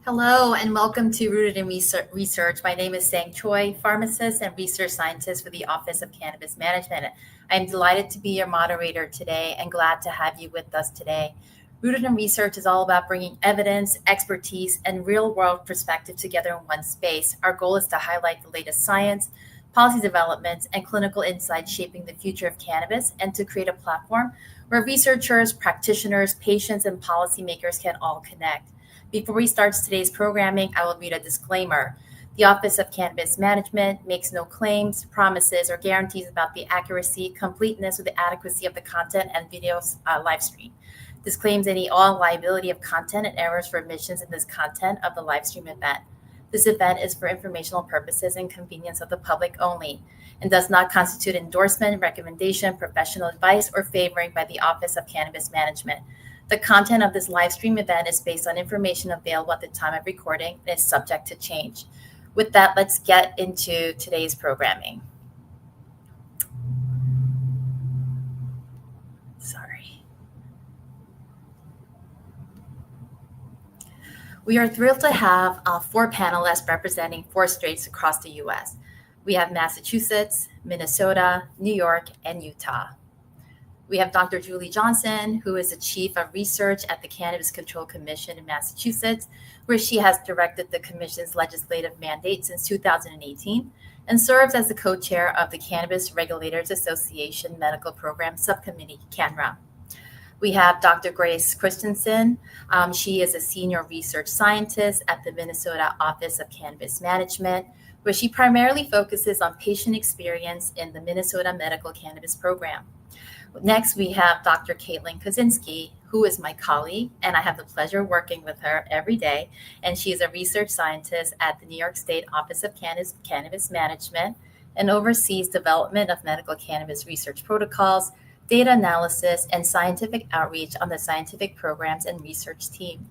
Hello and welcome to Rooted in Research. My name is Sang Choi, pharmacist and research scientist for the Office of Cannabis Management. I am delighted to be your moderator today and glad to have you with us today. Rooted in Research is all about bringing evidence, expertise, and real world perspective together in one space. Our goal is to highlight the latest science, policy developments, and clinical insights shaping the future of cannabis and to create a platform where researchers, practitioners, patients, and policymakers can all connect. Before we start today's programming, I will read a disclaimer. The Office of Cannabis Management makes no claims, promises, or guarantees about the accuracy, completeness, or the adequacy of the content and videos live stream. Disclaims any all liability of content and errors for omissions in this content of the live stream event. This event is for informational purposes and convenience of the public only and does not constitute endorsement, recommendation, professional advice, or favoring by the Office of Cannabis Management. The content of this live stream event is based on information available at the time of recording and is subject to change. With that, let's get into today's programming. Sorry. We are thrilled to have 4 panelists representing 4 states across the U.S. We have Massachusetts, Minnesota, New York, and Utah. We have Dr. Julie Johnson, who is the Chief of Research at the Cannabis Control Commission in Massachusetts, where she has directed the Commission's legislative mandate since 2018 and serves as the co-chair of the Cannabis Regulators Association Medical Program Subcommittee, CANRA. We have Dr. Grace Christensen. She is a senior research scientist at the Minnesota Office of Cannabis Management, where she primarily focuses on patient experience in the Minnesota Medical Cannabis Program. Next, we have Dr. Caitlin Kozinski, who is my colleague, and I have the pleasure of working with her every day. And she is a research scientist at the New York State Office of Cannabis Management and oversees development of medical cannabis research protocols, data analysis, and scientific outreach on the scientific programs and research team.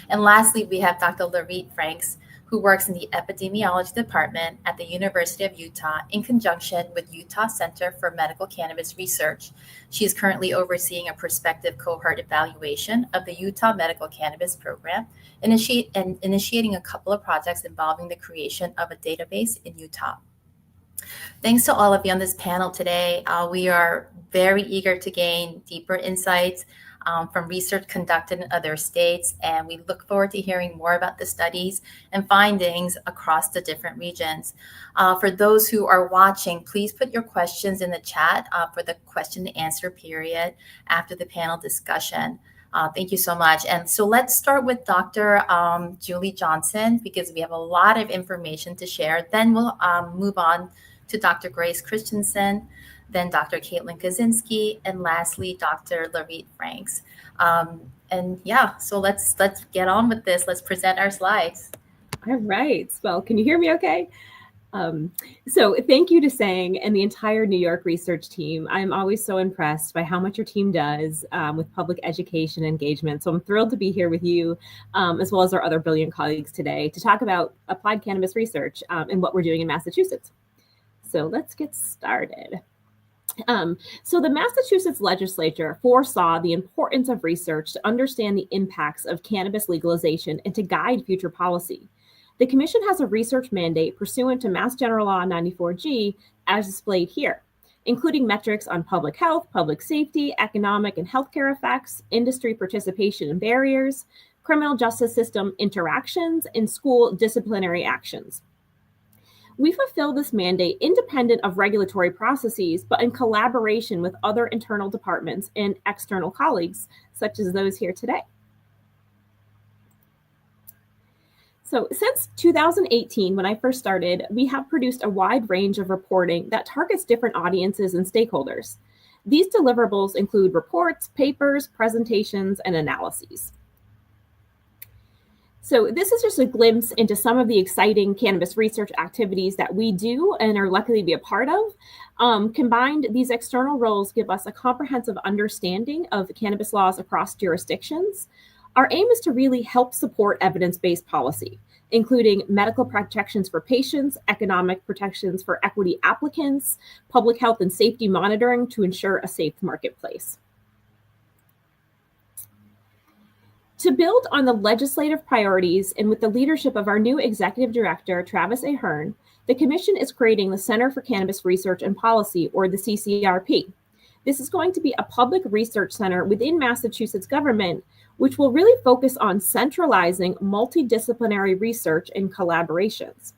And lastly, we have Dr. Laurette Franks, who works in the epidemiology department at the University of Utah in conjunction with Utah Center for Medical Cannabis Research. She is currently overseeing a prospective cohort evaluation of the Utah Medical Cannabis Program and initiating a couple of projects involving the creation of a database in Utah. Thanks to all of you on this panel today. We are very eager to gain deeper insights from research conducted in other states, and we look forward to hearing more about the studies and findings across the different regions. For those who are watching, please put your questions in the chat for the question and answer period after the panel discussion. Thank you so much. And so let's start with Dr. Julie Johnson, because we have a lot of information to share. Then we'll move on to Dr. Grace Christensen, then Dr. Caitlin Kozinski, and lastly, Dr. Laurette Franks. So let's get on with this. Let's present our slides. All right. Well, can you hear me okay? So thank you to Sang and the entire New York research team. I'm always so impressed by how much your team does with public education engagement. So I'm thrilled to be here with you, as well as our other brilliant colleagues today, to talk about applied cannabis research and what we're doing in Massachusetts. So let's get started. So the Massachusetts legislature foresaw the importance of research to understand the impacts of cannabis legalization and to guide future policy. The commission has a research mandate pursuant to Mass General Law 94G, as displayed here, including metrics on public health, public safety, economic and healthcare effects, industry participation and barriers, criminal justice system interactions, and school disciplinary actions. We fulfill this mandate independent of regulatory processes, but in collaboration with other internal departments and external colleagues, such as those here today. So since 2018, when I first started, we have produced a wide range of reporting that targets different audiences and stakeholders. These deliverables include reports, papers, presentations, and analyses. So this is just a glimpse into some of the exciting cannabis research activities that we do and are lucky to be a part of. Combined, these external roles give us a comprehensive understanding of cannabis laws across jurisdictions. Our aim is to really help support evidence-based policy, including medical protections for patients, economic protections for equity applicants, public health and safety monitoring to ensure a safe marketplace. To build on the legislative priorities and with the leadership of our new executive director, Travis Ahern, the Commission is creating the Center for Cannabis Research and Policy, or the CCRP. This is going to be a public research center within Massachusetts government, which will really focus on centralizing multidisciplinary research and collaborations.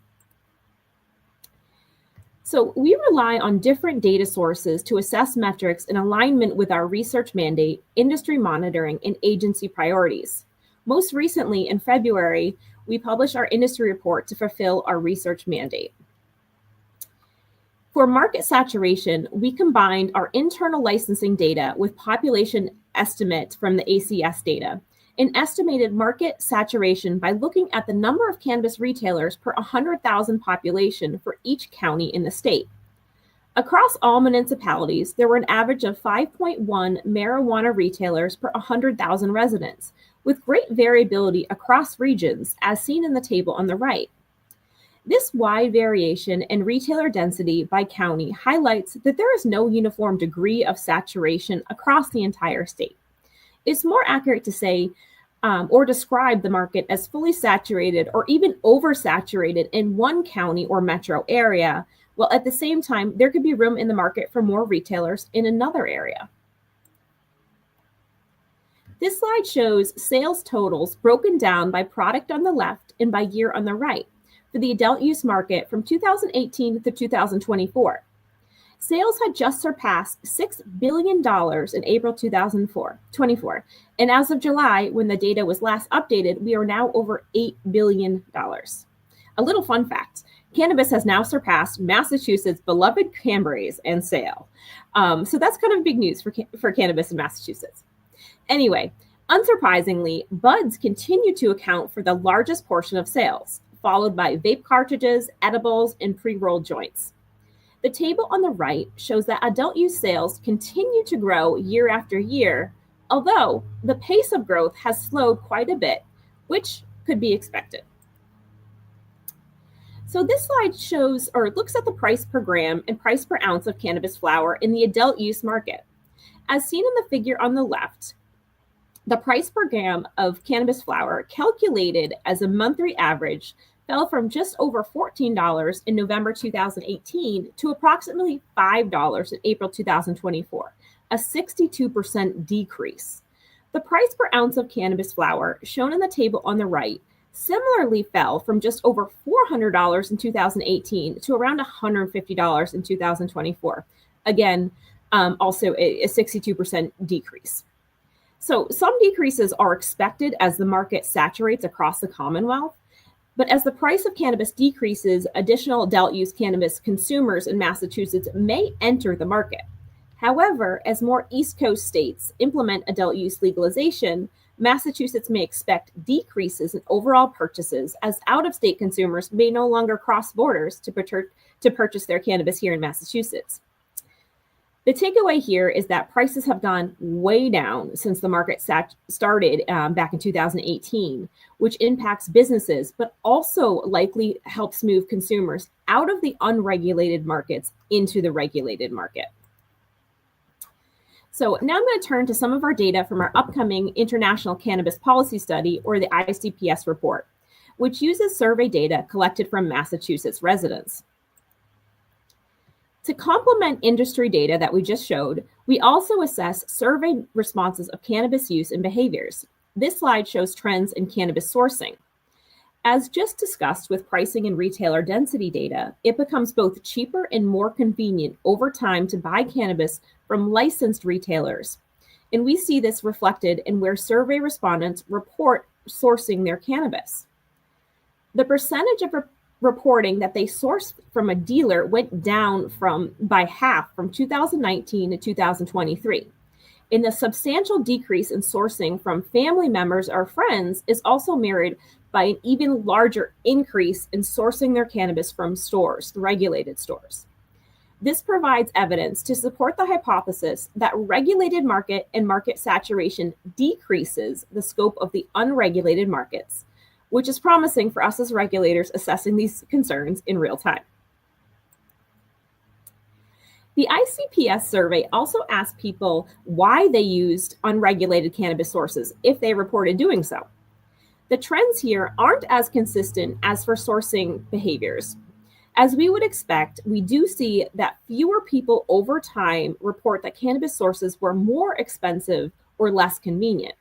So we rely on different data sources to assess metrics in alignment with our research mandate, industry monitoring, and agency priorities. Most recently, in February, we published our industry report to fulfill our research mandate. For market saturation, we combined our internal licensing data with population estimates from the ACS data and estimated market saturation by looking at the number of cannabis retailers per 100,000 population for each county in the state. Across all municipalities, there were an average of 5.1 marijuana retailers per 100,000 residents, with great variability across regions, as seen in the table on the right. This wide variation in retailer density by county highlights that there is no uniform degree of saturation across the entire state. It's more accurate to say or describe the market as fully saturated or even oversaturated in one county or metro area, while at the same time, there could be room in the market for more retailers in another area. This slide shows sales totals broken down by product on the left and by year on the right for the adult use market from 2018 to 2024. Sales had just surpassed $6 billion in April 2024, and as of July, when the data was last updated, we are now over $8 billion. A little fun fact, cannabis has now surpassed Massachusetts' beloved cranberries in sale. So that's kind of big news for cannabis in Massachusetts. Anyway, unsurprisingly, buds continue to account for the largest portion of sales, followed by vape cartridges, edibles, and pre-rolled joints. The table on the right shows that adult use sales continue to grow year after year, although the pace of growth has slowed quite a bit, which could be expected. So this slide shows or looks at the price per gram and price per ounce of cannabis flower in the adult use market. As seen in the figure on the left, the price per gram of cannabis flower calculated as a monthly average fell from just over $14 in November 2018 to approximately $5 in April 2024, a 62% decrease. The price per ounce of cannabis flower, shown in the table on the right, similarly fell from just over $400 in 2018 to around $150 in 2024. Again, also a 62% decrease. So some decreases are expected as the market saturates across the Commonwealth. But as the price of cannabis decreases, additional adult use cannabis consumers in Massachusetts may enter the market. However, as more East Coast states implement adult use legalization, Massachusetts may expect decreases in overall purchases as out-of-state consumers may no longer cross borders to purchase their cannabis here in Massachusetts. The takeaway here is that prices have gone way down since the market started back in 2018, which impacts businesses, but also likely helps move consumers out of the unregulated markets into the regulated market. So now I'm going to turn to some of our data from our upcoming International Cannabis Policy Study, or the ICPS report, which uses survey data collected from Massachusetts residents. To complement industry data that we just showed, we also assess survey responses of cannabis use and behaviors. This slide shows trends in cannabis sourcing. As just discussed with pricing and retailer density data, it becomes both cheaper and more convenient over time to buy cannabis from licensed retailers. And we see this reflected in where survey respondents report sourcing their cannabis. The percentage of reporting that they sourced from a dealer went down by half from 2019 to 2023. And the substantial decrease in sourcing from family members or friends is also mirrored by an even larger increase in sourcing their cannabis from stores, regulated stores. This provides evidence to support the hypothesis that regulated market and market saturation decreases the scope of the unregulated markets, which is promising for us as regulators assessing these concerns in real time. The ICPS survey also asked people why they used unregulated cannabis sources if they reported doing so. The trends here aren't as consistent as for sourcing behaviors. As we would expect, we do see that fewer people over time report that cannabis sources were more expensive or less convenient.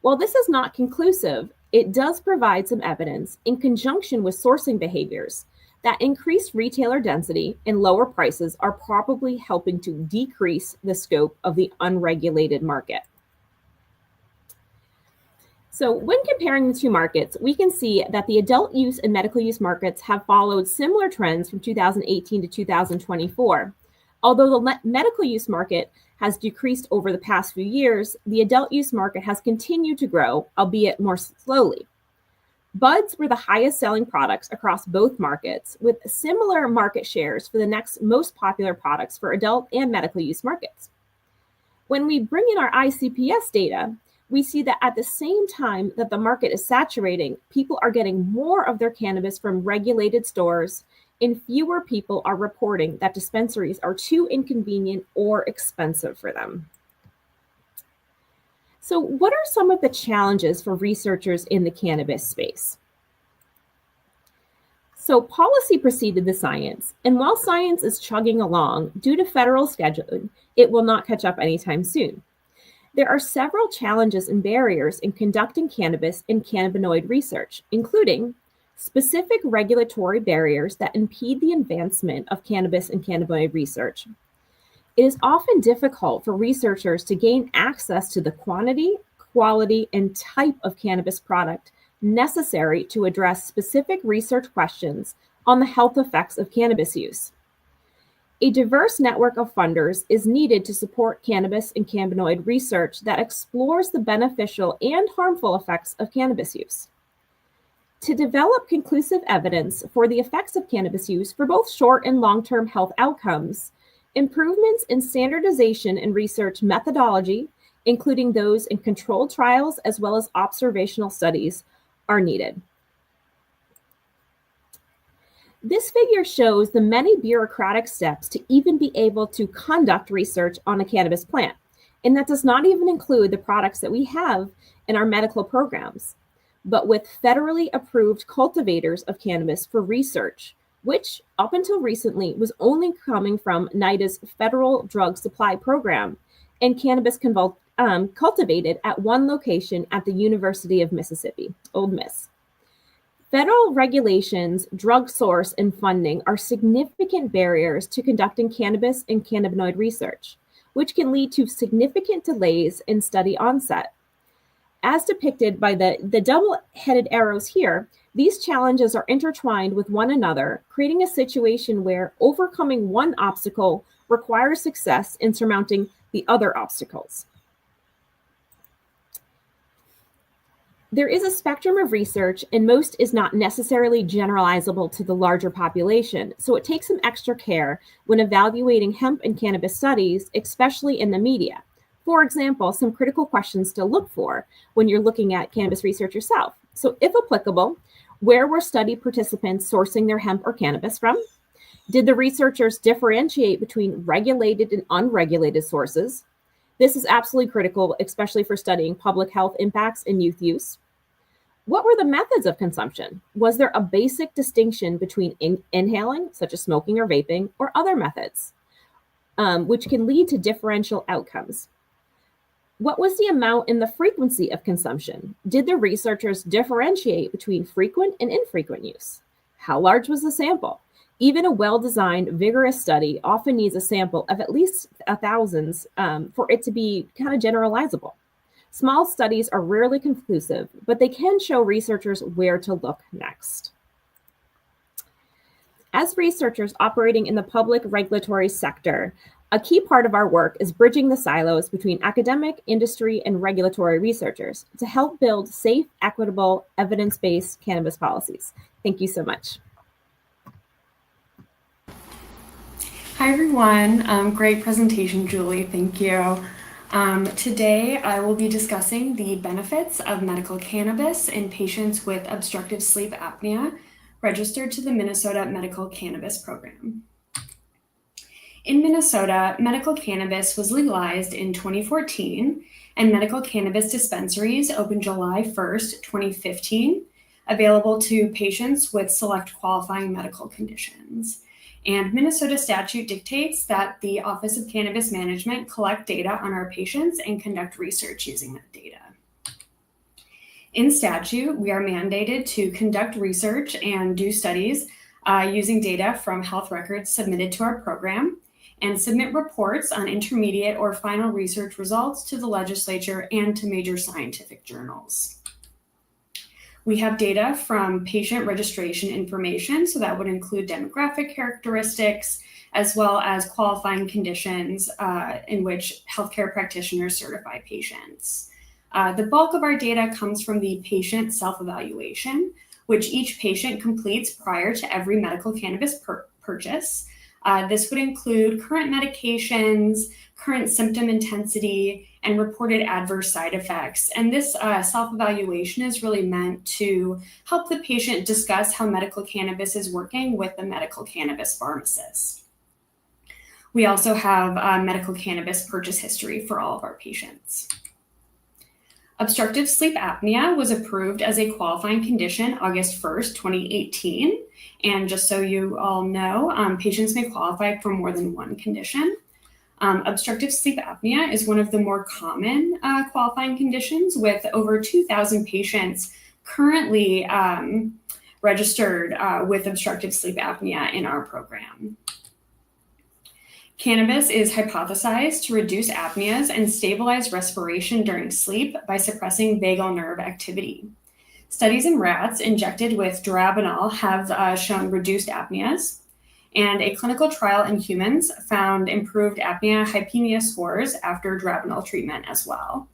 While this is not conclusive, it does provide some evidence in conjunction with sourcing behaviors that increased retailer density and lower prices are probably helping to decrease the scope of the unregulated market. So, when comparing the two markets, we can see that the adult use and medical use markets have followed similar trends from 2018 to 2024. Although the medical use market has decreased over the past few years, the adult use market has continued to grow, albeit more slowly. Buds were the highest selling products across both markets, with similar market shares for the next most popular products for adult and medical use markets. When we bring in our ICPS data, we see that at the same time that the market is saturating, people are getting more of their cannabis from regulated stores, and fewer people are reporting that dispensaries are too inconvenient or expensive for them. So, what are some of the challenges for researchers in the cannabis space? So, policy preceded the science, and while science is chugging along, due to federal scheduling, it will not catch up anytime soon. There are several challenges and barriers in conducting cannabis and cannabinoid research, including specific regulatory barriers that impede the advancement of cannabis and cannabinoid research. It is often difficult for researchers to gain access to the quantity, quality, and type of cannabis product necessary to address specific research questions on the health effects of cannabis use. A diverse network of funders is needed to support cannabis and cannabinoid research that explores the beneficial and harmful effects of cannabis use. To develop conclusive evidence for the effects of cannabis use for both short and long-term health outcomes, improvements in standardization and research methodology, including those in controlled trials as well as observational studies, are needed. This figure shows the many bureaucratic steps to even be able to conduct research on a cannabis plant. And that does not even include the products that we have in our medical programs, but with federally approved cultivators of cannabis for research, which up until recently was only coming from NIDA's Federal Drug Supply Program, and cannabis cultivated at one location at the University of Mississippi, Ole Miss. Federal regulations, drug source, and funding are significant barriers to conducting cannabis and cannabinoid research, which can lead to significant delays in study onset. As depicted by the double-headed arrows here, these challenges are intertwined with one another, creating a situation where overcoming one obstacle requires success in surmounting the other obstacles. There is a spectrum of research, and most is not necessarily generalizable to the larger population, so it takes some extra care when evaluating hemp and cannabis studies, especially in the media. For example, some critical questions to look for when you're looking at cannabis research yourself. So, if applicable, where were study participants sourcing their hemp or cannabis from? Did the researchers differentiate between regulated and unregulated sources? This is absolutely critical, especially for studying public health impacts in youth use. What were the methods of consumption? Was there a basic distinction between inhaling, such as smoking or vaping, or other methods, which can lead to differential outcomes? What was the amount and the frequency of consumption? Did the researchers differentiate between frequent and infrequent use? How large was the sample? Even a well-designed, vigorous study often needs a sample of at least thousands for it to be kind of generalizable. Small studies are rarely conclusive, but they can show researchers where to look next. As researchers operating in the public regulatory sector, a key part of our work is bridging the silos between academic, industry, and regulatory researchers to help build safe, equitable, evidence-based cannabis policies. Thank you so much. Hi, everyone. Great presentation, Julie. Thank you. Today, I will be discussing the benefits of medical cannabis in patients with obstructive sleep apnea registered to the Minnesota Medical Cannabis Program. In Minnesota, medical cannabis was legalized in 2014, and medical cannabis dispensaries opened July 1st, 2015, available to patients with select qualifying medical conditions. And Minnesota statute dictates that the Office of Cannabis Management collect data on our patients and conduct research using that data. In statute, we are mandated to conduct research and do studies using data from health records submitted to our program, and submit reports on intermediate or final research results to the legislature and to major scientific journals. We have data from patient registration information, so that would include demographic characteristics, as well as qualifying conditions in which healthcare practitioners certify patients. The bulk of our data comes from the patient self-evaluation, which each patient completes prior to every medical cannabis purchase. This would include current medications, current symptom intensity, and reported adverse side effects. And this self-evaluation is really meant to help the patient discuss how medical cannabis is working with the medical cannabis pharmacist. We also have medical cannabis purchase history for all of our patients. Obstructive sleep apnea was approved as a qualifying condition August 1st, 2018. And just so you all know, patients may qualify for more than one condition. Obstructive sleep apnea is one of the more common qualifying conditions, with over 2,000 patients currently registered with obstructive sleep apnea in our program. Cannabis is hypothesized to reduce apneas and stabilize respiration during sleep by suppressing vagal nerve activity. Studies in rats injected with durabinol have shown reduced apneas, and a clinical trial in humans found improved apnea-hypopnea scores after durabinol treatment as well.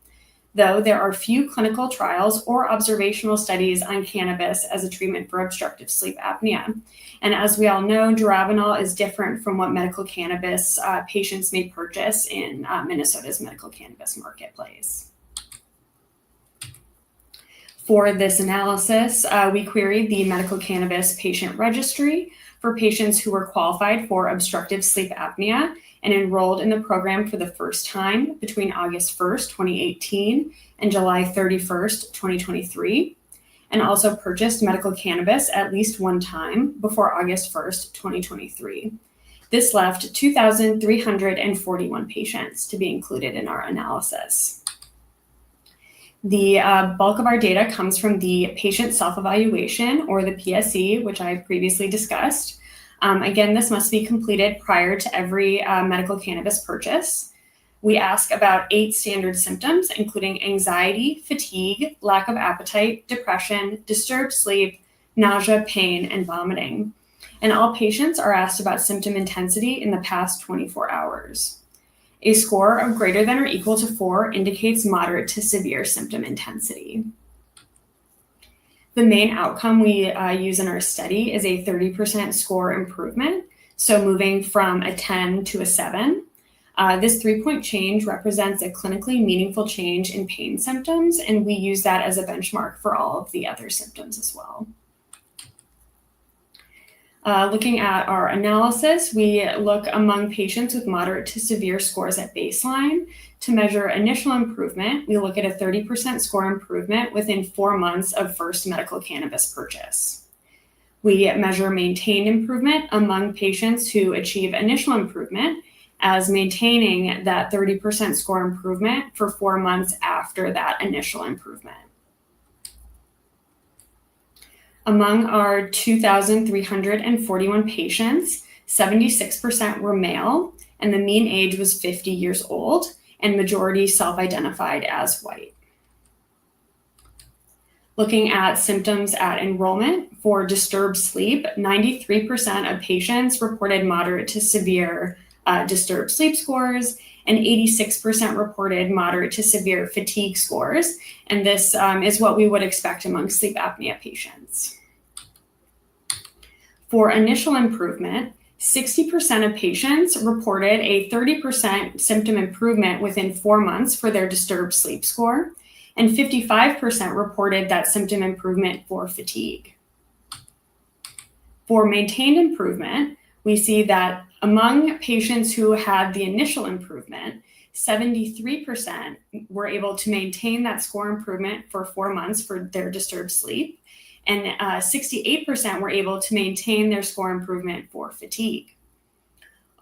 Though there are few clinical trials or observational studies on cannabis as a treatment for obstructive sleep apnea. And as we all know, durabinol is different from what medical cannabis patients may purchase in Minnesota's medical cannabis marketplace. For this analysis, we queried the medical cannabis patient registry for patients who were qualified for obstructive sleep apnea and enrolled in the program for the first time between August 1st, 2018 and July 31st, 2023, and also purchased medical cannabis at least one time before August 1st, 2023. This left 2,341 patients to be included in our analysis. The bulk of our data comes from the patient self-evaluation, or the PSE, which I previously discussed. Again, this must be completed prior to every medical cannabis purchase. We ask about 8 standard symptoms, including anxiety, fatigue, lack of appetite, depression, disturbed sleep, nausea, pain, and vomiting. And all patients are asked about symptom intensity in the past 24 hours. A score of greater than or equal to 4 indicates moderate to severe symptom intensity. The main outcome we use in our study is a 30% score improvement, so moving from a 10 to a 7. This 3-point change represents a clinically meaningful change in pain symptoms, and we use that as a benchmark for all of the other symptoms as well. Looking at our analysis, we look among patients with moderate to severe scores at baseline. To measure initial improvement, we look at a 30% score improvement within 4 months of first medical cannabis purchase. We measure maintained improvement among patients who achieve initial improvement, as maintaining that 30% score improvement for 4 months after that initial improvement. Among our 2,341 patients, 76% were male, and the mean age was 50 years old, and majority self-identified as white. Looking at symptoms at enrollment, for disturbed sleep, 93% of patients reported moderate to severe disturbed sleep scores, and 86% reported moderate to severe fatigue scores. And this is what we would expect among sleep apnea patients. For initial improvement, 60% of patients reported a 30% symptom improvement within 4 months for their disturbed sleep score, and 55% reported that symptom improvement for fatigue. For maintained improvement, we see that Among patients who had the initial improvement, 73% were able to maintain that score improvement for 4 months for their disturbed sleep, and 68% were able to maintain their score improvement for fatigue.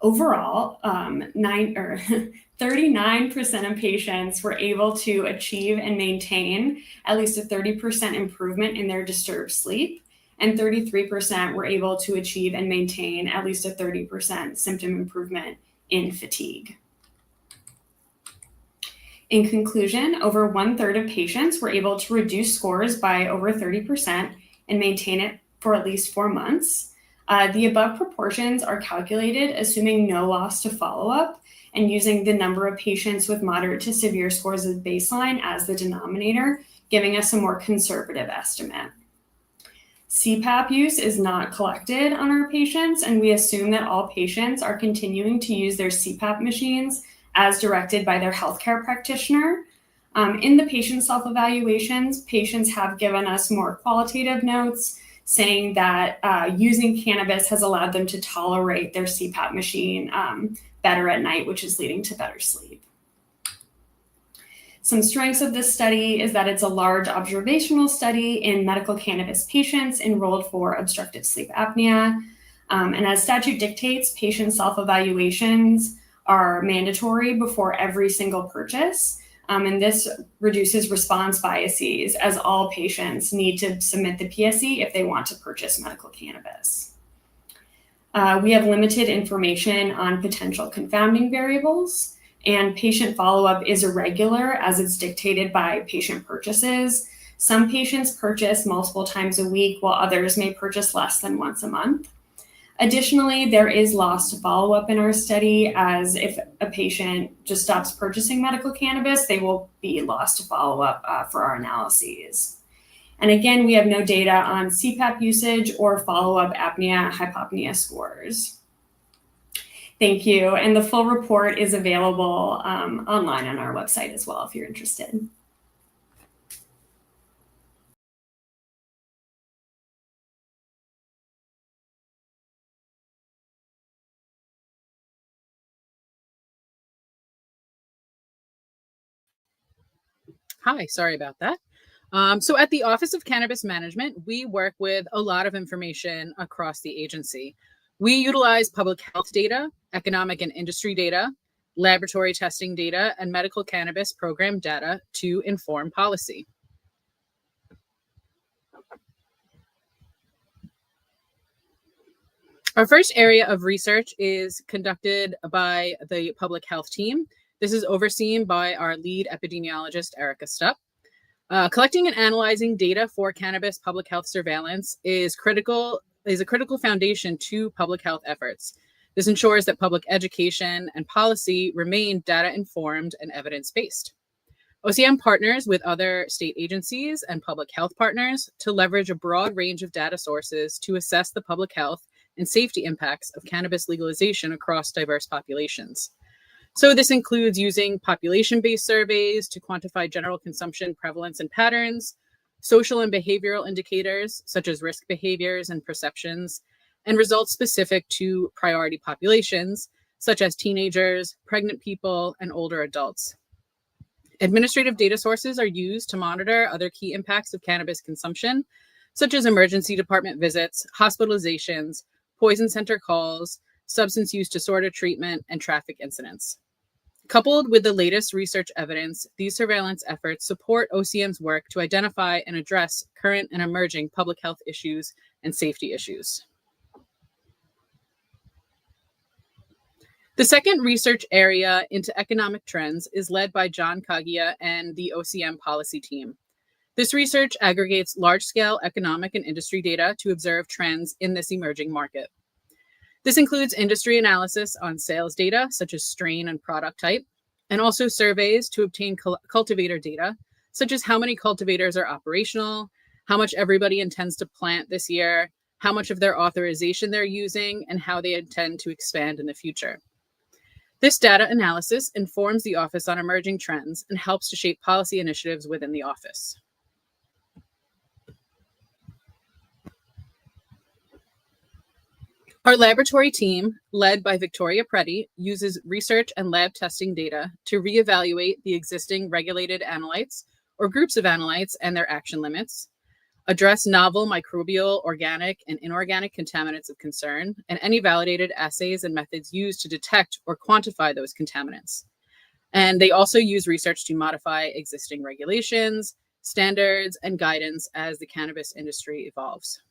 Overall, 39% of patients were able to achieve and maintain at least a 30% improvement in their disturbed sleep, and 33% were able to achieve and maintain at least a 30% symptom improvement in fatigue. In conclusion, over 1/3 of patients were able to reduce scores by over 30% and maintain it for at least 4 months. The above proportions are calculated assuming no loss to follow-up and using the number of patients with moderate to severe scores as baseline as the denominator, giving us a more conservative estimate. CPAP use is not collected on our patients, and we assume that all patients are continuing to use their CPAP machines as directed by their healthcare practitioner. In the patient self-evaluations, patients have given us more qualitative notes saying that using cannabis has allowed them to tolerate their CPAP machine better at night, which is leading to better sleep. Some strengths of this study is that it's a large observational study in medical cannabis patients enrolled for obstructive sleep apnea. And as statute dictates, patient self-evaluations are mandatory before every single purchase. And this reduces response biases as all patients need to submit the PSE if they want to purchase medical cannabis. We have limited information on potential confounding variables, and patient follow-up is irregular as it's dictated by patient purchases. Some patients purchase multiple times a week, while others may purchase less than once a month. Additionally, there is loss to follow-up in our study, as if a patient just stops purchasing medical cannabis, they will be lost to follow-up for our analyses. And again, we have no data on CPAP usage or follow-up apnea-hypopnea scores. Thank you, and the full report is available online on our website as well if you're interested. Hi, sorry about that. So at the Office of Cannabis Management, we work with a lot of information across the agency. We utilize public health data, economic and industry data, laboratory testing data, and medical cannabis program data to inform policy. Our first area of research is conducted by the public health team. This is overseen by our lead epidemiologist, Erica Stupp. Collecting and analyzing data for cannabis public health surveillance is a critical foundation to public health efforts. This ensures that public education and policy remain data-informed and evidence-based. OCM partners with other state agencies and public health partners to leverage a broad range of data sources to assess the public health and safety impacts of cannabis legalization across diverse populations. So this includes using population-based surveys to quantify general consumption prevalence and patterns, social and behavioral indicators such as risk behaviors and perceptions, and results specific to priority populations such as teenagers, pregnant people, and older adults. Administrative data sources are used to monitor other key impacts of cannabis consumption, such as emergency department visits, hospitalizations, poison center calls, substance use disorder treatment, and traffic incidents. Coupled with the latest research evidence, these surveillance efforts support OCM's work to identify and address current and emerging public health issues and safety issues. The second research area into economic trends is led by John Kagia and the OCM policy team. This research aggregates large-scale economic and industry data to observe trends in this emerging market. This includes industry analysis on sales data, such as strain and product type, and also surveys to obtain cultivator data, such as how many cultivators are operational, how much everybody intends to plant this year, how much of their authorization they're using, and how they intend to expand in the future. This data analysis informs the office on emerging trends and helps to shape policy initiatives within the office. Our laboratory team, led by Victoria Preddy, uses research and lab testing data to reevaluate the existing regulated analytes or groups of analytes and their action limits, address novel microbial, organic, and inorganic contaminants of concern, and any validated assays and methods used to detect or quantify those contaminants. And they also use research to modify existing regulations, standards, and guidance as the cannabis industry evolves.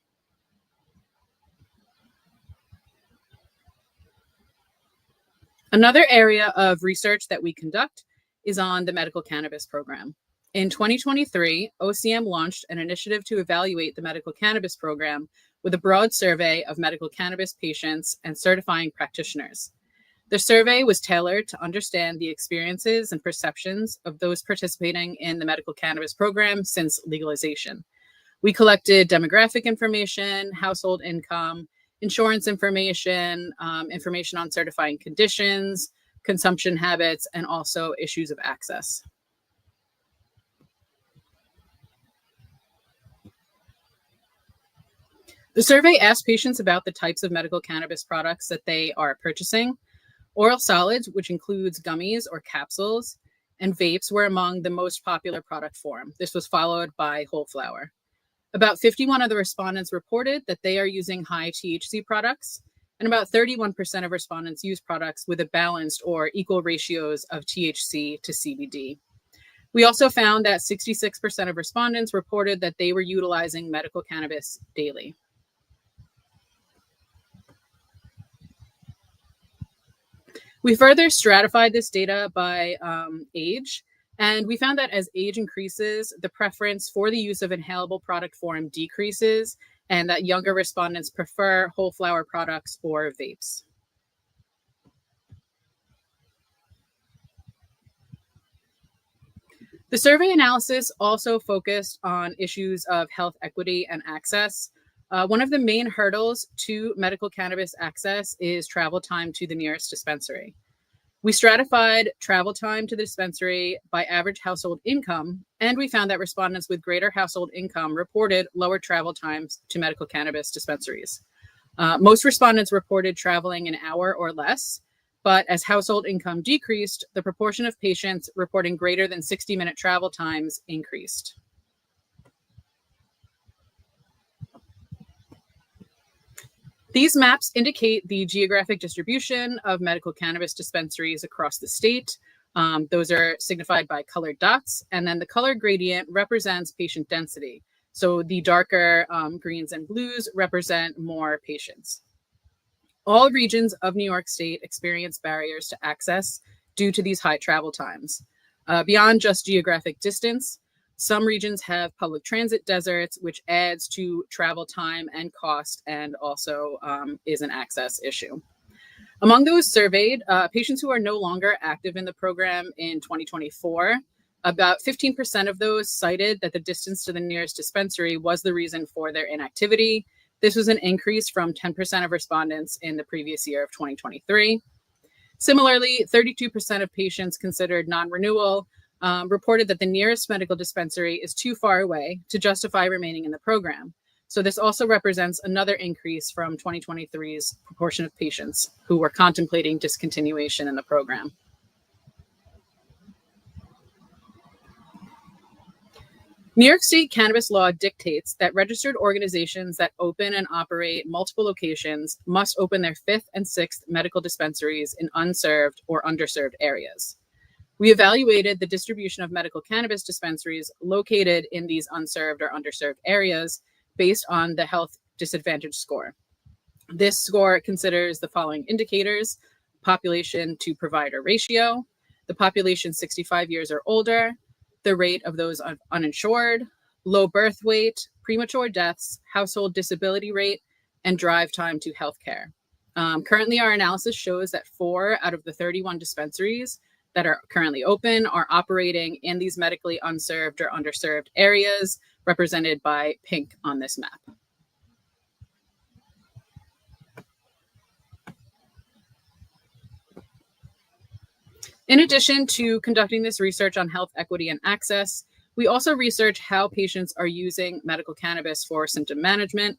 Another area of research that we conduct is on the medical cannabis program. In 2023, OCM launched an initiative to evaluate the medical cannabis program with a broad survey of medical cannabis patients and certifying practitioners. The survey was tailored to understand the experiences and perceptions of those participating in the medical cannabis program since legalization. We collected demographic information, household income, insurance information, information on certifying conditions, consumption habits, and also issues of access. The survey asked patients about the types of medical cannabis products that they are purchasing. Oral solids, which includes gummies or capsules, and vapes were among the most popular product form. This was followed by whole flower. About 51 of the respondents reported that they are using high THC products, and about 31% of respondents use products with a balanced or equal ratios of THC to CBD. We also found that 66% of respondents reported that they were utilizing medical cannabis daily. We further stratified this data by age, and we found that as age increases, the preference for the use of inhalable product form decreases, and that younger respondents prefer whole flower products or vapes. The survey analysis also focused on issues of health equity and access. One of the main hurdles to medical cannabis access is travel time to the nearest dispensary. We stratified travel time to the dispensary by average household income, and we found that respondents with greater household income reported lower travel times to medical cannabis dispensaries. Most respondents reported traveling an hour or less, but as household income decreased, the proportion of patients reporting greater than 60-minute travel times increased. These maps indicate the geographic distribution of medical cannabis dispensaries across the state. Those are signified by colored dots, and then the color gradient represents patient density. So the darker greens and blues represent more patients. All regions of New York State experience barriers to access due to these high travel times. Beyond just geographic distance, some regions have public transit deserts, which adds to travel time and cost, and also is an access issue. Among those surveyed, patients who are no longer active in the program in 2024, about 15% of those cited that the distance to the nearest dispensary was the reason for their inactivity. This was an increase from 10% of respondents in the previous year of 2023. Similarly, 32% of patients considered non-renewal reported that the nearest medical dispensary is too far away to justify remaining in the program. So this also represents another increase from 2023's proportion of patients who were contemplating discontinuation in the program. New York State cannabis law dictates that registered organizations that open and operate multiple locations must open their 5th and 6th medical dispensaries in unserved or underserved areas. We evaluated the distribution of medical cannabis dispensaries located in these unserved or underserved areas based on the health disadvantage score. This score considers the following indicators: population to provider ratio, the population 65 years or older, the rate of those uninsured, low birth weight, premature deaths, household disability rate, and drive time to healthcare. Currently, our analysis shows that 4 out of the 31 dispensaries that are currently open are operating in these medically unserved or underserved areas, represented by pink on this map. In addition to conducting this research on health equity and access, we also research how patients are using medical cannabis for symptom management.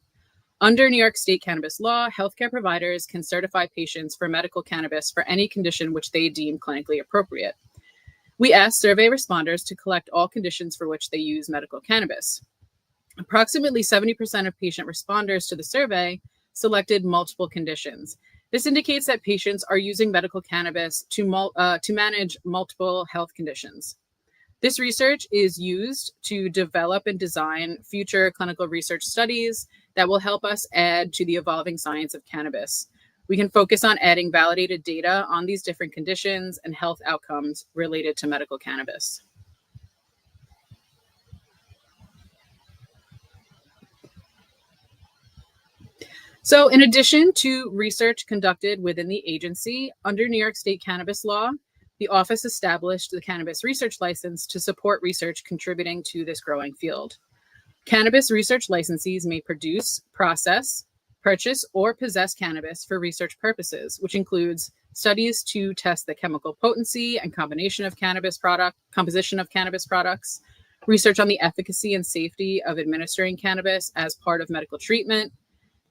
Under New York State cannabis law, healthcare providers can certify patients for medical cannabis for any condition which they deem clinically appropriate. We asked survey responders to collect all conditions for which they use medical cannabis. Approximately 70% of patient responders to the survey selected multiple conditions. This indicates that patients are using medical cannabis to manage multiple health conditions. This research is used to develop and design future clinical research studies that will help us add to the evolving science of cannabis. We can focus on adding validated data on these different conditions and health outcomes related to medical cannabis. So in addition to research conducted within the agency, under New York State cannabis law, the office established the cannabis research license to support research contributing to this growing field. Cannabis research licensees may produce, process, purchase, or possess cannabis for research purposes, which includes studies to test the chemical potency and composition of cannabis products, research on the efficacy and safety of administering cannabis as part of medical treatment,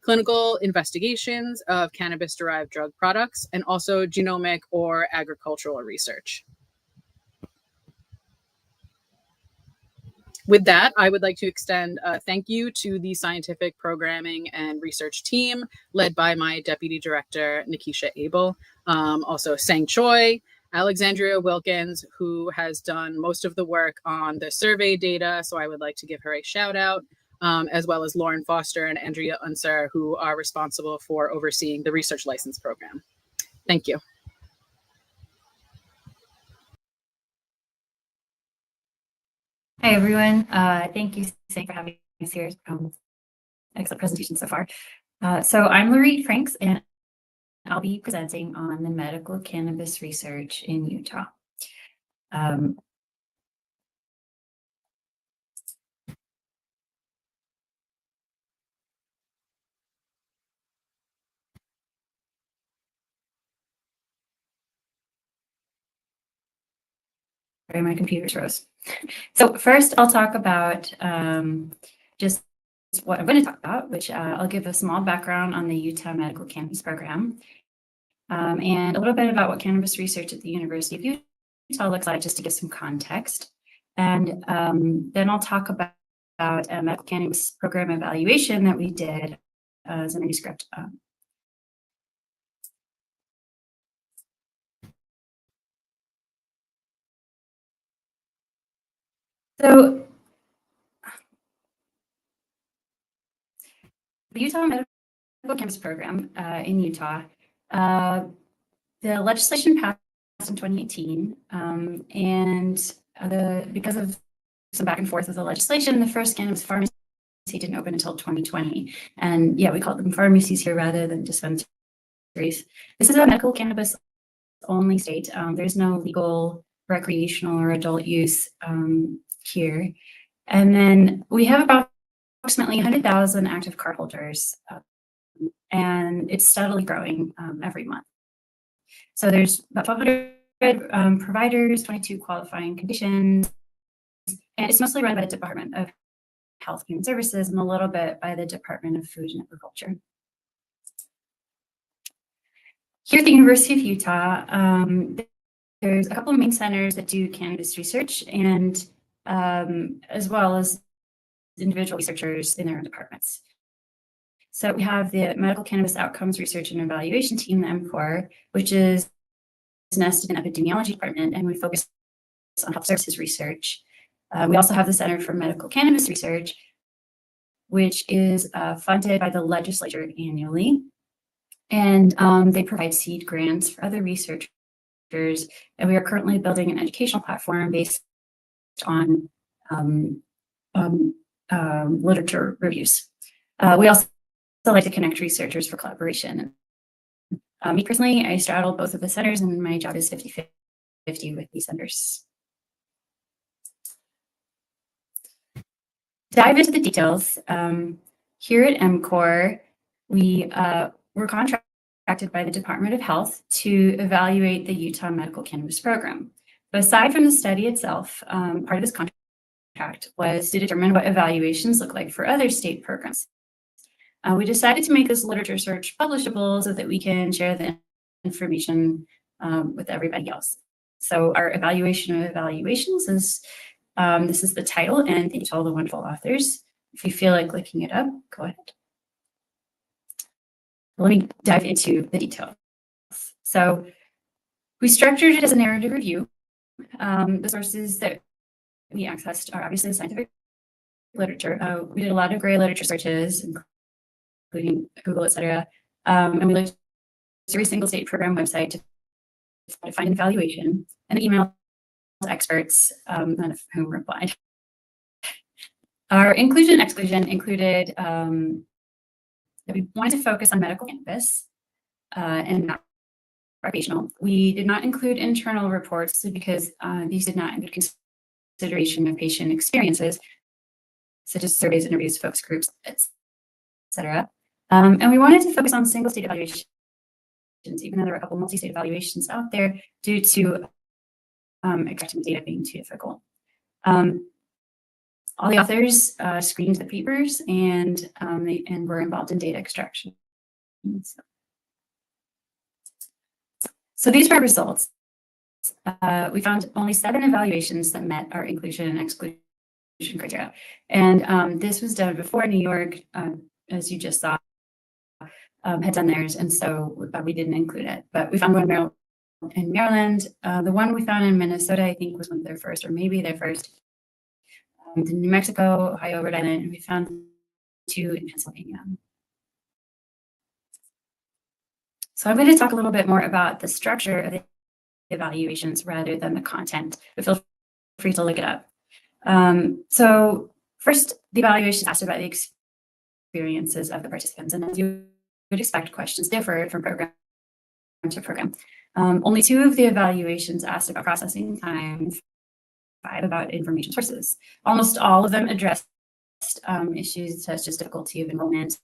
clinical investigations of cannabis-derived drug products, and also genomic or agricultural research. With that, I would like to extend a thank you to the scientific programming and research team led by my Deputy Director, Nikisha Abel, also Sang Choi, Alexandria Wilkins, who has done most of the work on the survey data, so I would like to give her a shout out, as well as Lauren Foster and Andrea Unser, who are responsible for overseeing the research license program. Thank you. Hi, everyone. Thank you, Sang, for having us here. Excellent presentation so far. So I'm Lorette Franks, and I'll be presenting on the medical cannabis research in Utah. Sorry, my computer's froze. So first, I'll talk about just what I'm going to talk about, which I'll give a small background on the Utah Medical Cannabis Program, and a little bit about what cannabis research at the University of Utah looks like, just to give some context. And then I'll talk about a medical cannabis program evaluation that we did as a manuscript. So the Utah Medical Cannabis Program in Utah, the legislation passed in 2018, and because of some back and forth with the legislation, the first cannabis pharmacy didn't open until 2020. And yeah, we call them pharmacies here rather than dispensaries. This is a medical cannabis only state. There's no legal recreational or adult use here. And then we have about approximately 100,000 active cardholders, and it's steadily growing every month. So there's about 1,200 providers, 22 qualifying conditions, and it's mostly run by the Department of Health and Human Services and a little bit by the Department of Food and Agriculture. Here at the University of Utah, there's a couple of main centers that do cannabis research, and as well as individual researchers in their own departments. So we have the Medical Cannabis Outcomes Research and Evaluation Team, the MCOR, which is nested in the epidemiology department, and we focus on health services research. We also have the Center for Medical Cannabis Research, which is funded by the legislature annually. And they provide seed grants for other researchers. And we are currently building an educational platform based on literature reviews. We also like to connect researchers for collaboration. Me personally, I straddle both of the centers, and my job is 50-50 with these centers. Dive into the details. Here at MCOR, we're contracted by the Department of Health to evaluate the Utah Medical Cannabis Program. But aside from the study itself, part of this contract was to determine what evaluations look like for other state programs. We decided to make this literature search publishable so that we can share the information with everybody else. So our evaluation of evaluations is, this is the title, and thank you to all the wonderful authors. If you feel like looking it up, go ahead. Let me dive into the details. So we structured it as a narrative review. The sources that we accessed are obviously the scientific literature. We did a lot of gray literature searches, including Google, et cetera. And we looked at every single state program website to find an evaluation, and emailed experts, none of whom replied. Our inclusion and exclusion included that we wanted to focus on medical cannabis and not recreational. We did not include internal reports because these did not include consideration of patient experiences, such as surveys, interviews, focus groups, etc. And we wanted to focus on single state evaluations, even though there were a couple multi-state evaluations out there, due to extracting data being too difficult. All the authors screened the papers and were involved in data extraction. So these are our results. We found only 7 evaluations that met our inclusion and exclusion criteria. And this was done before New York, as you just saw, had done theirs. And so we didn't include it. But we found one in Maryland. The one we found in Minnesota, I think, was one of their first, or maybe their first. New Mexico, Ohio, Rhode Island, and we found 2 in Pennsylvania. So I'm going to talk a little bit more about the structure of the evaluations rather than the content, but feel free to look it up. So first, the evaluations asked about the experiences of the participants, and as you would expect, questions differ from program to program. Only 2 of the evaluations asked about processing time, 5 about information sources. Almost all of them addressed issues such as difficulty of enrollment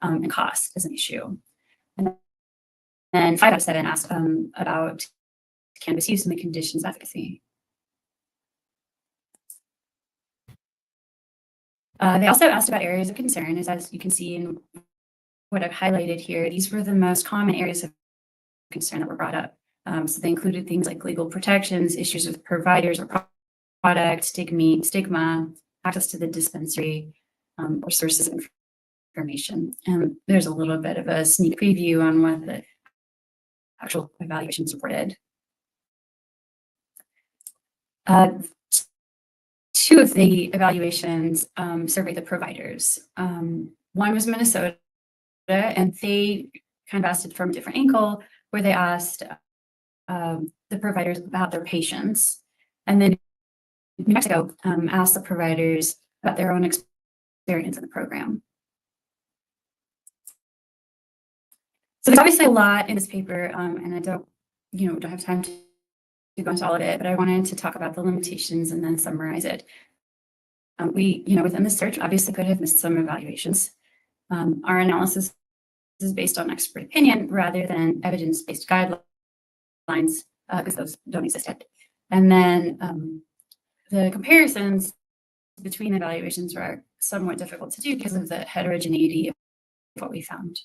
and cost as an issue. And then 5 out of 7 asked about cannabis use and the conditions of efficacy. They also asked about areas of concern, as you can see in what I've highlighted here. These were the most common areas of concern that were brought up. So they included things like legal protections, issues with providers or product, stigma, access to the dispensary, or sources of information. And there's a little bit of a sneak preview on what the actual evaluations reported. 2 of the evaluations surveyed the providers. One was Minnesota, and they kind of asked it from a different angle, where they asked the providers about their patients. And then New Mexico asked the providers about their own experience in the program. So there's obviously a lot in this paper, and I don't have time to go into all of it, but I wanted to talk about the limitations and then summarize it. We, within the search, obviously could have missed some evaluations. Our analysis is based on expert opinion rather than evidence-based guidelines, because those don't exist yet. And then the comparisons between evaluations were somewhat difficult to do because of the heterogeneity of what we found.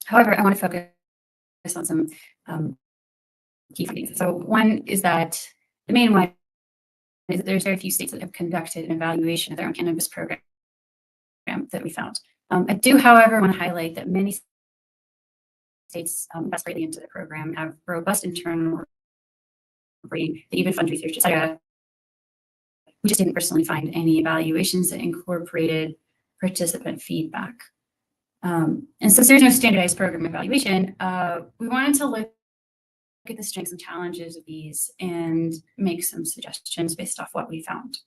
However, I want to focus on some key findings. So one is that the main one is that there's very few states that have conducted an evaluation of their own cannabis program that we found. I do, however, want to highlight that many states invest greatly into the program, have robust internal reporting, they even fund research, etc. We just didn't personally find any evaluations that incorporated participant feedback. And since there's no standardized program evaluation, we wanted to look at the strengths and challenges of these and make some suggestions based off what we found.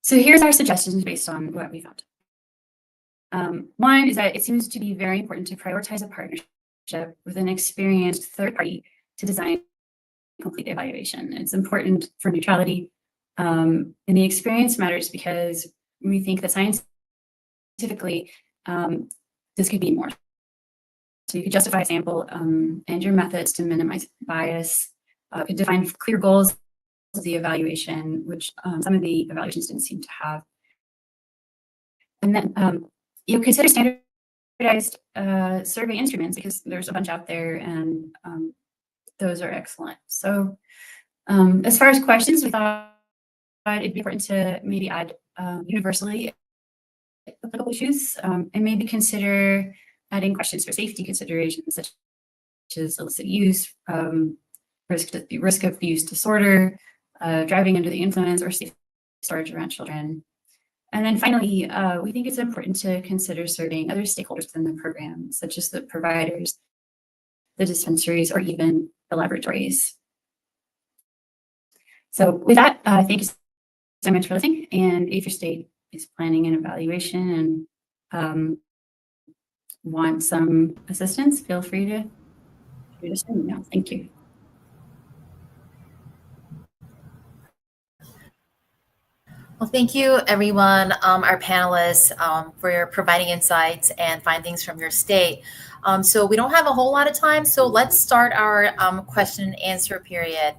So here's our suggestions based on what we found. One is that it seems to be very important to prioritize a partnership with an experienced third party to design complete evaluation. It's important for neutrality, and the experience matters because we think that scientifically this could be more. So you could justify a sample and your methods to minimize bias, could define clear goals of the evaluation, which some of the evaluations didn't seem to have. And then consider standardized survey instruments, because there's a bunch out there, and those are excellent. So as far as questions, we thought it'd be important to maybe add universally applicable issues, and maybe consider adding questions for safety considerations, such as illicit use, risk of use disorder, driving under the influence, or safe storage around children. And then finally, we think it's important to consider surveying other stakeholders within the program, such as the providers, the dispensaries, or even the laboratories. So with that, thank you so much for listening. And if your state is planning an evaluation and want some assistance, feel free to send me now. Thank you. Well, thank you, everyone, our panelists, for providing insights and findings from your state. So we don't have a whole lot of time, so let's start our question and answer period.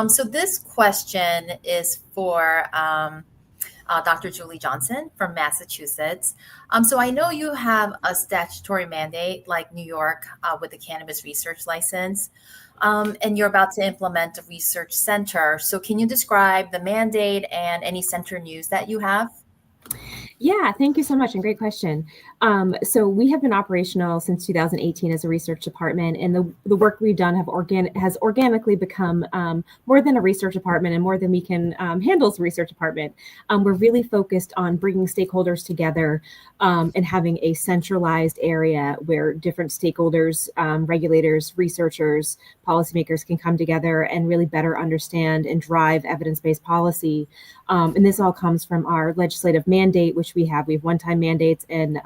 So this question is for Dr. Julie Johnson from Massachusetts. So I know you have a statutory mandate like New York with the cannabis research license. And you're about to implement a research center. So can you describe the mandate and any center news that you have? Yeah, thank you so much, and great question. So we have been operational since 2018 as a research department, and the work we've done has organically become more than a research department and more than we can handle as a research department. We're really focused on bringing stakeholders together and having a centralized area where different stakeholders, regulators, researchers, policymakers can come together and really better understand and drive evidence-based policy. And this all comes from our legislative mandate, which we have one-time mandates and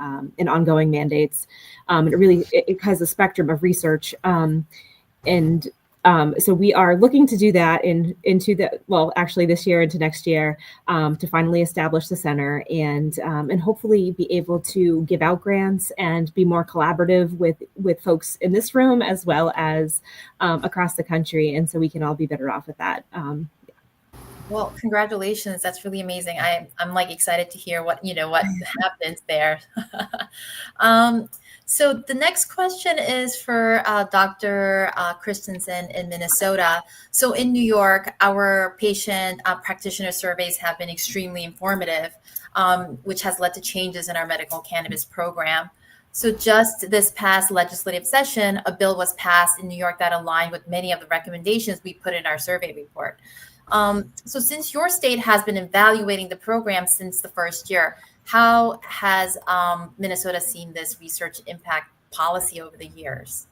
ongoing mandates. It has a spectrum of research. So we are looking to do that actually this year into next year, to finally establish the center and hopefully be able to give out grants and be more collaborative with folks in this room as well as across the country. And so we can all be better off with that. Well, congratulations. That's really amazing. I'm like excited to hear what happens there. So the next question is for Dr. Christensen in Minnesota. So in New York, our patient practitioner surveys have been extremely informative, which has led to changes in our medical cannabis program. So just this past legislative session, a bill was passed in New York that aligned with many of the recommendations we put in our survey report. So since your state has been evaluating the program since the first year, how has Minnesota seen this research impact policy over the years?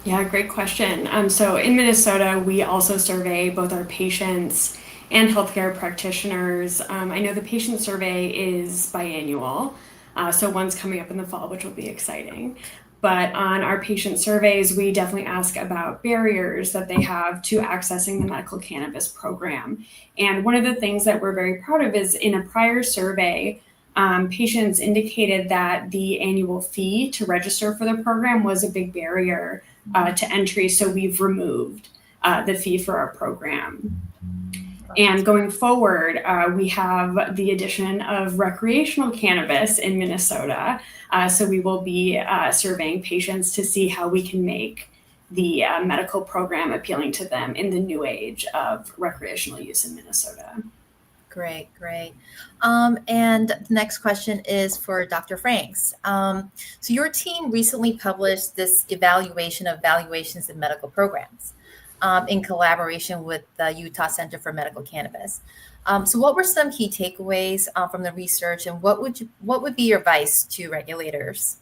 Yeah, great question. So in Minnesota, we also survey both our patients and healthcare practitioners. I know the patient survey is biannual, so one's coming up in the fall, which will be exciting. But on our patient surveys, we definitely ask about barriers that they have to accessing the medical cannabis program. And one of the things that we're very proud of is in a prior survey, patients indicated that the annual fee to register for the program was a big barrier to entry. So we've removed the fee for our program. And going forward, we have the addition of recreational cannabis in Minnesota. So we will be surveying patients to see how we can make the medical program appealing to them in the new age of recreational use in Minnesota. Great. And the next question is for Dr. Franks. So your team recently published this evaluation of valuations in medical programs in collaboration with the Utah Center for Medical Cannabis. So what were some key takeaways from the research, and what would be your advice to regulators?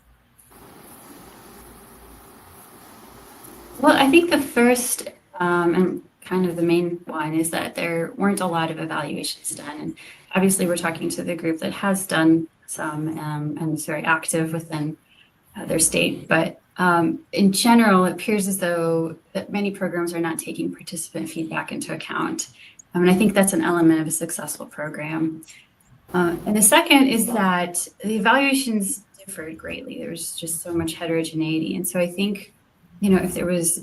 Well, I think the first and kind of the main one is that there weren't a lot of evaluations done. And obviously we're talking to the group that has done some and is very active within their state. But in general, it appears as though that many programs are not taking participant feedback into account. And I think that's an element of a successful program. And the second is that the evaluations differed greatly. There's just so much heterogeneity. And so I think, if there was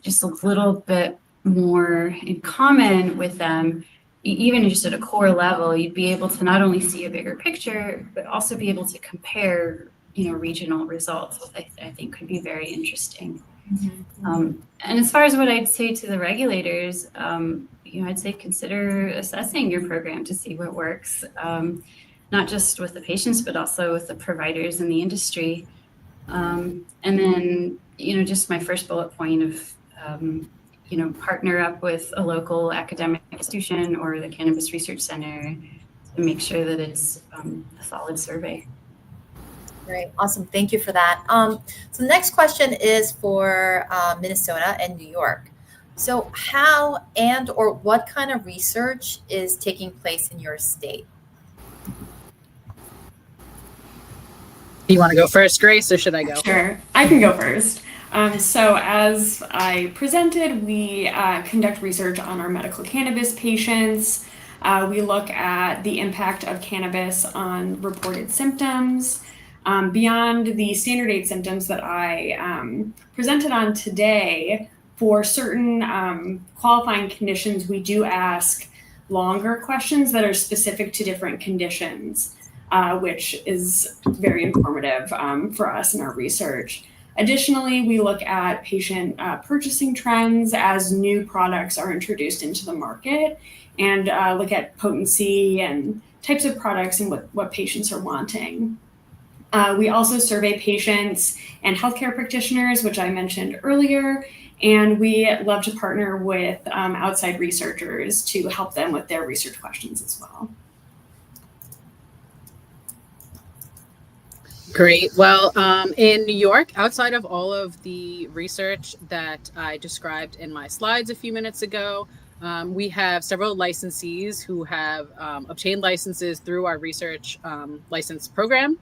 just a little bit more in common with them, even just at a core level, you'd be able to not only see a bigger picture, but also be able to compare, regional results, which I think could be very interesting. And as far as what I'd say to the regulators, I'd say consider assessing your program to see what works, not just with the patients, but also with the providers in the industry. And then, just my first bullet point of, partner up with a local academic institution or the Cannabis Research Center to make sure that it's a solid survey. Great, awesome, thank you for that. So the next question is for Minnesota and New York. So how and or what kind of research is taking place in your state? Do you want to go first, Grace, or should I go? Sure, I can go first. So as I presented, we conduct research on our medical cannabis patients. We look at the impact of cannabis on reported symptoms. Beyond the standard 8 symptoms that I presented on today, for certain qualifying conditions, we do ask longer questions that are specific to different conditions, which is very informative for us in our research. Additionally, we look at patient purchasing trends as new products are introduced into the market, and look at potency and types of products and what patients are wanting. We also survey patients and healthcare practitioners, which I mentioned earlier, and we love to partner with outside researchers to help them with their research questions as well. Great. Well, in New York, outside of all of the research that I described in my slides a few minutes ago, we have several licensees who have obtained licenses through our research license program.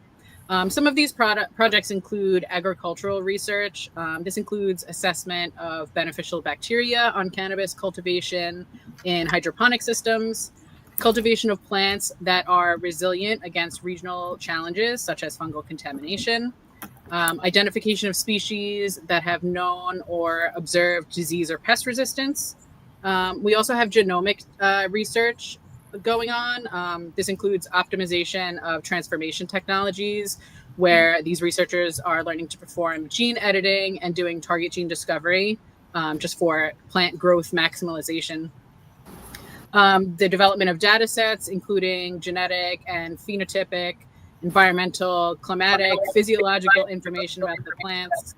Some of these projects include agricultural research. This includes assessment of beneficial bacteria on cannabis cultivation in hydroponic systems, cultivation of plants that are resilient against regional challenges such as fungal contamination, identification of species that have known or observed disease or pest resistance. We also have genomic research going on. This includes optimization of transformation technologies, where these researchers are learning to perform gene editing and doing target gene discovery just for plant growth maximalization. The development of data sets, including genetic and phenotypic, environmental, climatic, physiological information about the plants.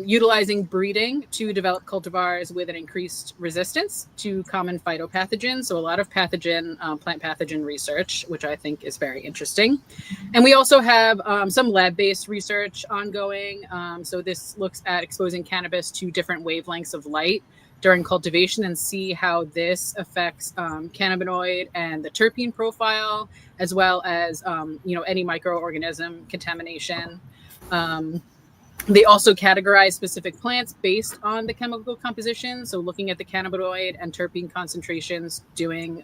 Utilizing breeding to develop cultivars with an increased resistance to common phytopathogens. So a lot of plant pathogen research, which I think is very interesting. And we also have some lab-based research ongoing. So this looks at exposing cannabis to different wavelengths of light during cultivation and see how this affects cannabinoid and the terpene profile, as well as any microorganism contamination. They also categorize specific plants based on the chemical composition. So looking at the cannabinoid and terpene concentrations, doing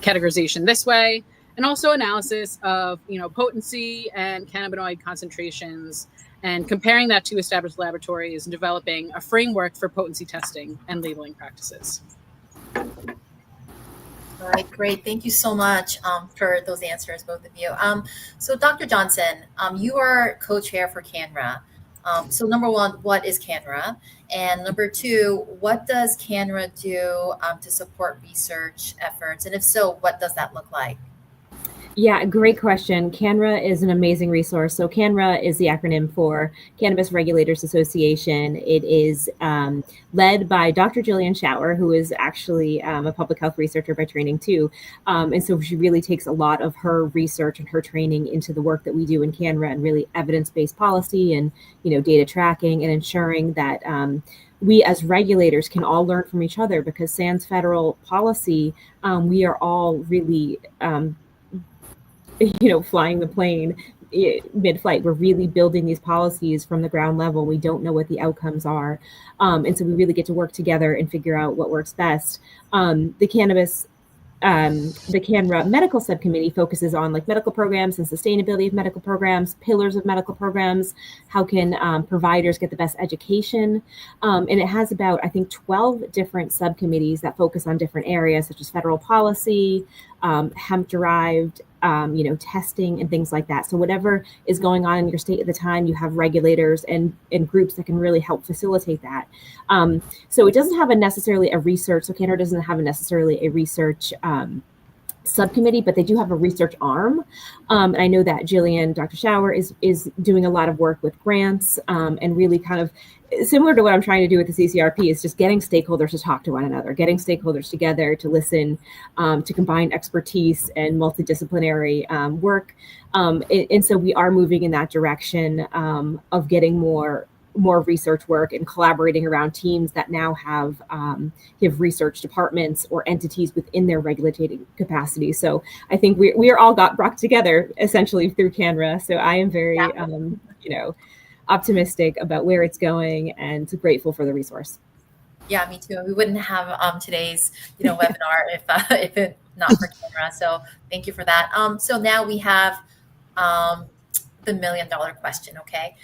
categorization this way, and also analysis of potency and cannabinoid concentrations, and comparing that to established laboratories and developing a framework for potency testing and labeling practices. All right, great. Thank you so much for those answers, both of you. So Dr. Johnson, you are co-chair for CANRA. So number one, what is CANRA? And number two, what does CANRA do to support research efforts? And if so, what does that look like? Yeah, great question. CANRA is an amazing resource. So CANRA is the acronym for Cannabis Regulators Association. It is led by Dr. Jillian Schauer, who is actually a public health researcher by training too. And so she really takes a lot of her research and her training into the work that we do in CANRA, and really evidence-based policy and data tracking and ensuring that we as regulators can all learn from each other, because sans federal policy, we are all really flying the plane mid-flight. We're really building these policies from the ground level. We don't know what the outcomes are. And so we really get to work together and figure out what works best. The Cannabis the CANRA medical subcommittee focuses on like medical programs and sustainability of medical programs, pillars of medical programs, how can providers get the best education. And it has about, I think, 12 different subcommittees that focus on different areas such as federal policy, hemp-derived, testing and things like that. So whatever is going on in your state at the time, you have regulators and groups that can really help facilitate that. So it doesn't have necessarily a research, so CANRA doesn't have necessarily a research subcommittee, but they do have a research arm. And I know that Jillian, Dr. Schauer, is doing a lot of work with grants and really kind of similar to what I'm trying to do with the CCRP is just getting stakeholders to talk to one another, getting stakeholders together to listen, to combine expertise and multidisciplinary work. And so we are moving in that direction of getting more research work and collaborating around teams that now have research departments or entities within their regulating capacity. So I think we are all brought together essentially through CANRA. So I am very, optimistic about where it's going and grateful for the resource. Yeah, me too. We wouldn't have today's webinar if it not for CANRA. So thank you for that. So now we have the $1 million question. Okay,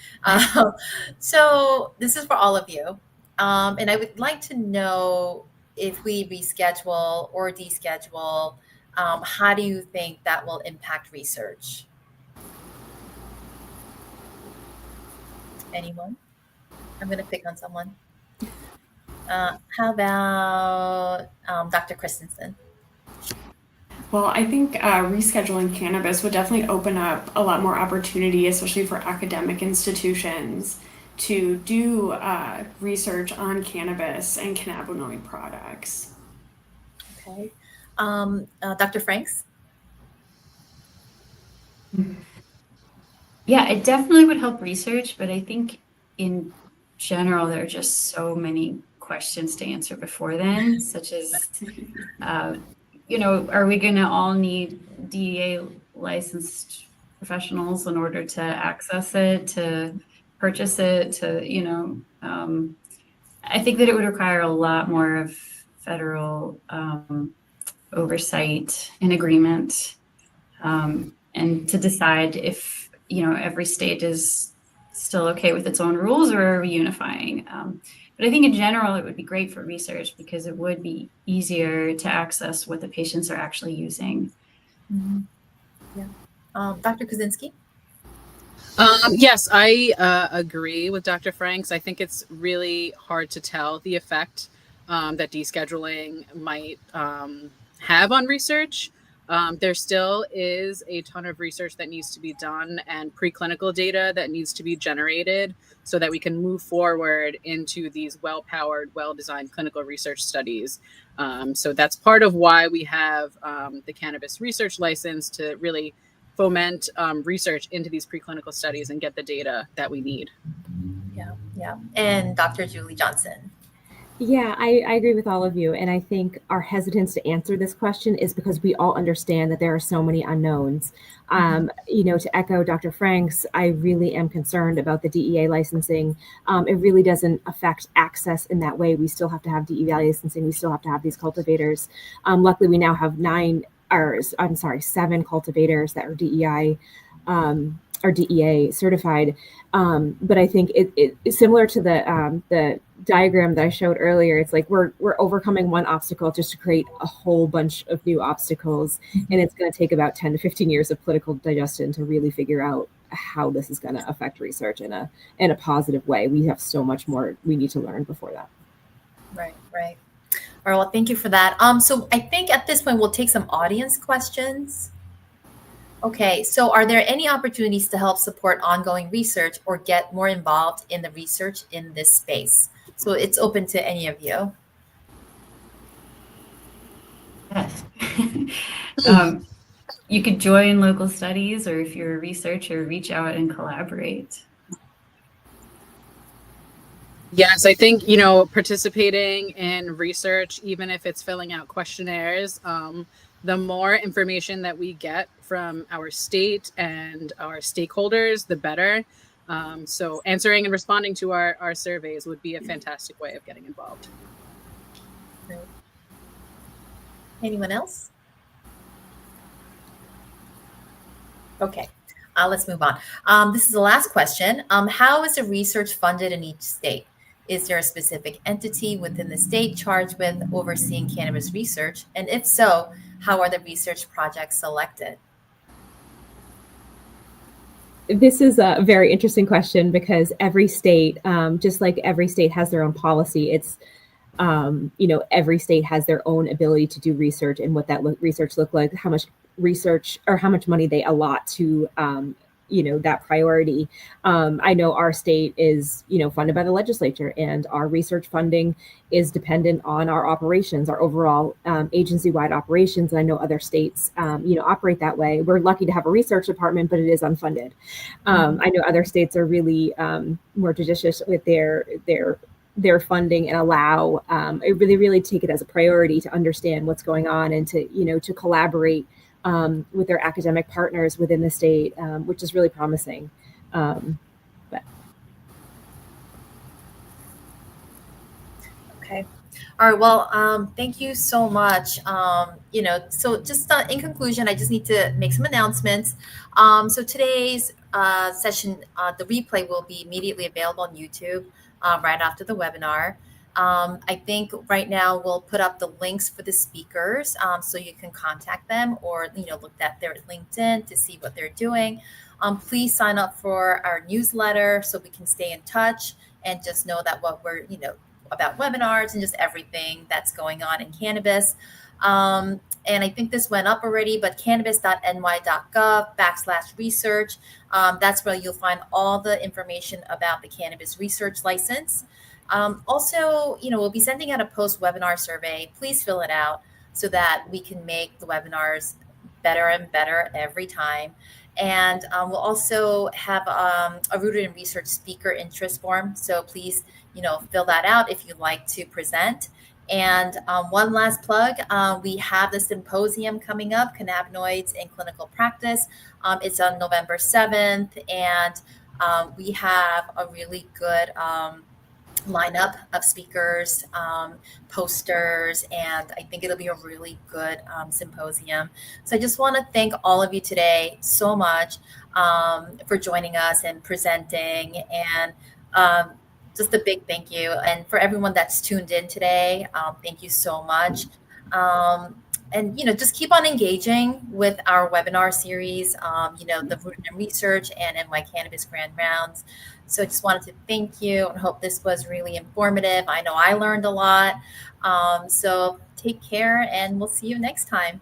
so this is for all of you, and I would like to know if we reschedule or deschedule, how do you think that will impact research? Anyone? I'm going to pick on someone. How about Dr. Christensen? Well, I think rescheduling cannabis would definitely open up a lot more opportunity, especially for academic institutions, to do research on cannabis and cannabinoid products. Okay. Dr. Franks? Yeah, it definitely would help research, but I think in general, there are just so many questions to answer before then, such as, are we going to all need DEA licensed professionals in order to access it, to purchase it, I think that it would require a lot more of federal oversight and agreement, and to decide if every state is still okay with its own rules, or are we unifying? But I think in general, it would be great for research because it would be easier to access what the patients are actually using. Mm-hmm. Yeah. Dr. Kaczynski? Yes, I agree with Dr. Franks. I think it's really hard to tell the effect that descheduling might have on research. There still is a ton of research that needs to be done and preclinical data that needs to be generated so that we can move forward into these well-powered, well-designed clinical research studies. So that's part of why we have the cannabis research license, to really foment research into these preclinical studies and get the data that we need. Yeah. And Dr. Julie Johnson? Yeah, I agree with all of you. And I think our hesitance to answer this question is because we all understand that there are so many unknowns. To echo Dr. Franks, I really am concerned about the DEA licensing. It really doesn't affect access in that way. We still have to have DEA licensing. We still have to have these cultivators. Luckily, we now have 7 cultivators that are DEA certified. But I think it's similar to the diagram that I showed earlier. It's like we're overcoming one obstacle just to create a whole bunch of new obstacles. And it's going to take about 10 to 15 years of political digestion to really figure out how this is going to affect research in a positive way. We have so much more we need to learn before that. Right. All right, well, thank you for that. So I think at this point, we'll take some audience questions. Okay, so are there any opportunities to help support ongoing research or get more involved in the research in this space? So it's open to any of you. Yes. You could join local studies, or if you're a researcher, reach out and collaborate. Yes, I think, participating in research, even if it's filling out questionnaires, the more information that we get from our state and our stakeholders, the better. So answering and responding to our surveys would be a fantastic way of getting involved. Great. Anyone else? Okay, let's move on. This is the last question. How is the research funded in each state? Is there a specific entity within the state charged with overseeing cannabis research? And if so, how are the research projects selected? This is a very interesting question because every state, just like every state has their own policy, it's every state has their own ability to do research and what that research look like, how much research or how much money they allot to that priority. I know our state is funded by the legislature, and our research funding is dependent on our operations, our overall agency-wide operations. And I know other states operate that way. We're lucky to have a research department, but it is unfunded. I know other states are really more judicious with their funding and allow they really take it as a priority to understand what's going on and to collaborate with their academic partners within the state, which is really promising. Okay. All right. Well, thank you so much. So just in conclusion, I just need to make some announcements. So today's session, the replay will be immediately available on YouTube right after the webinar. I think right now we'll put up the links for the speakers so you can contact them or look at their LinkedIn to see what they're doing. Please sign up for our newsletter so we can stay in touch and just know that what we're about webinars and just everything that's going on in cannabis. And I think this went up already, but cannabis.ny.gov/research. That's where you'll find all the information about the cannabis research license. Also, we'll be sending out a post-webinar survey. Please fill it out so that we can make the webinars better and better every time. And we'll also have a Rooted in Research speaker interest form. So please, fill that out if you'd like to present. And one last plug, we have the symposium coming up, Cannabinoids in Clinical Practice. It's on November 7th, and we have a really good lineup of speakers, posters, and I think it'll be a really good symposium. So I just want to thank all of you today so much for joining us and presenting, and just a big thank you. And for everyone that's tuned in today, thank you so much. And just keep on engaging with our webinar series, the Rooted in Research and NY Cannabis Grand Rounds. So I just wanted to thank you and hope this was really informative. I know I learned a lot. So take care, and we'll see you next time.